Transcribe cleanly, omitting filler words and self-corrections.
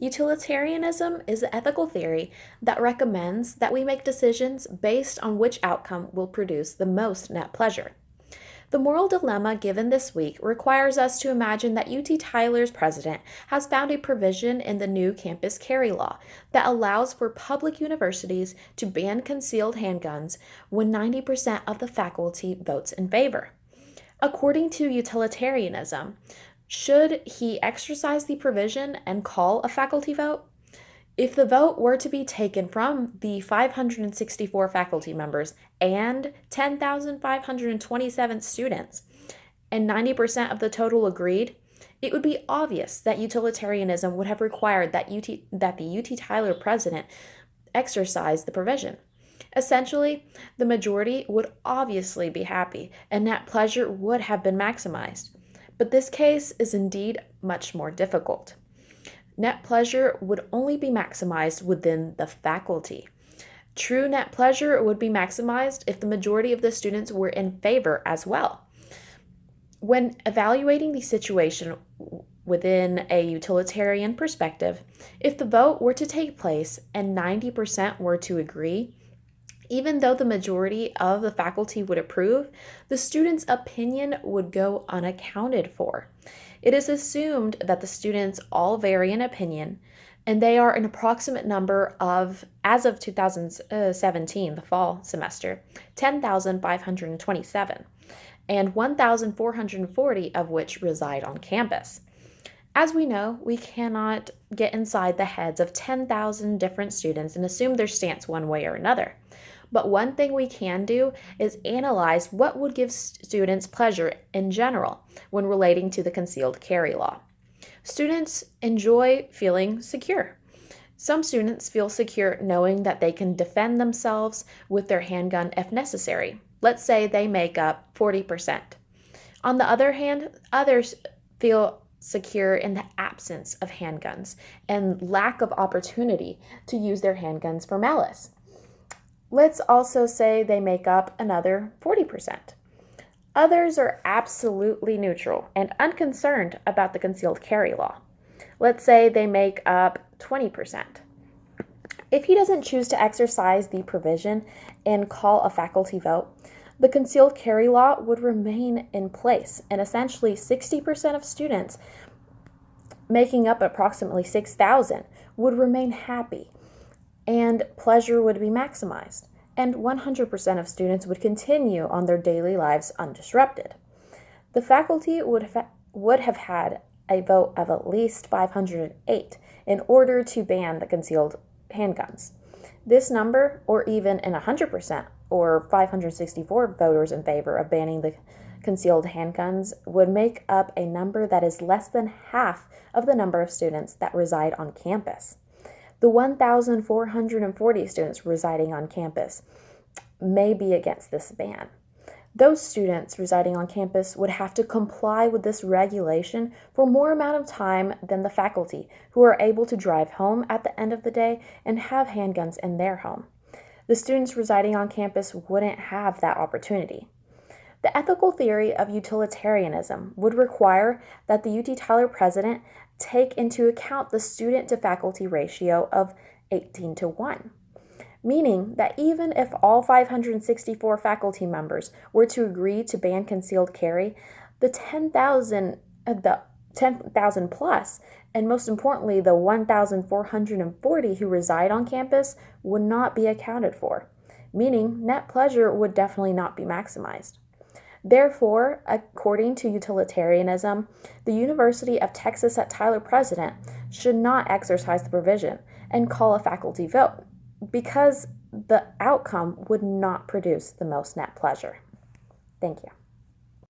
Utilitarianism is an ethical theory that recommends that we make decisions based on which outcome will produce the most net pleasure. The moral dilemma given this week requires us to imagine that UT Tyler's president has found a provision in the new campus carry law that allows for public universities to ban concealed handguns when 90% of the faculty votes in favor. According to utilitarianism, should he exercise the provision and call a faculty vote? If the vote were to be taken from the 564 faculty members and 10,527 students, and 90% of the total agreed, it would be obvious that utilitarianism would have required that the UT Tyler president exercise the provision. Essentially, the majority would obviously be happy and net pleasure would have been maximized. But this case is indeed much more difficult. Net pleasure would only be maximized within the faculty. True net pleasure would be maximized if the majority of the students were in favor as well. When evaluating the situation within a utilitarian perspective, if the vote were to take place and 90% were to agree, even though the majority of the faculty would approve, the student's opinion would go unaccounted for. It is assumed that the students all vary in opinion, and they are an approximate number of, as of 2017, the fall semester, 10,527, and 1,440 of which reside on campus. As we know, we cannot get inside the heads of 10,000 different students and assume their stance one way or another. But one thing we can do is analyze what would give students pleasure in general when relating to the concealed carry law. Students enjoy feeling secure. Some students feel secure knowing that they can defend themselves with their handgun if necessary. Let's say they make up 40%. On the other hand, others feel secure in the absence of handguns and lack of opportunity to use their handguns for malice. Let's also say they make up another 40%. Others are absolutely neutral and unconcerned about the concealed carry law. Let's say they make up 20%. If he doesn't choose to exercise the provision and call a faculty vote, the concealed carry law would remain in place, and essentially 60% of students, making up approximately 6,000, would remain happy, and pleasure would be maximized, and 100% of students would continue on their daily lives undisrupted. The faculty would have had a vote of at least 508 in order to ban the concealed handguns. This number, or even in 100%, or 564 voters in favor of banning the concealed handguns, would make up a number that is less than half of the number of students that reside on campus. The 1,440 students residing on campus may be against this ban. Those students residing on campus would have to comply with this regulation for more amount of time than the faculty, who are able to drive home at the end of the day and have handguns in their home. The students residing on campus wouldn't have that opportunity. The ethical theory of utilitarianism would require that the UT Tyler president take into account the student-to-faculty ratio of 18:1, meaning that even if all 564 faculty members were to agree to ban concealed carry, the 10,000 plus, and most importantly, the 1,440 who reside on campus would not be accounted for, meaning net pleasure would definitely not be maximized. Therefore, according to utilitarianism, the University of Texas at Tyler president should not exercise the provision and call a faculty vote, because the outcome would not produce the most net pleasure. Thank you.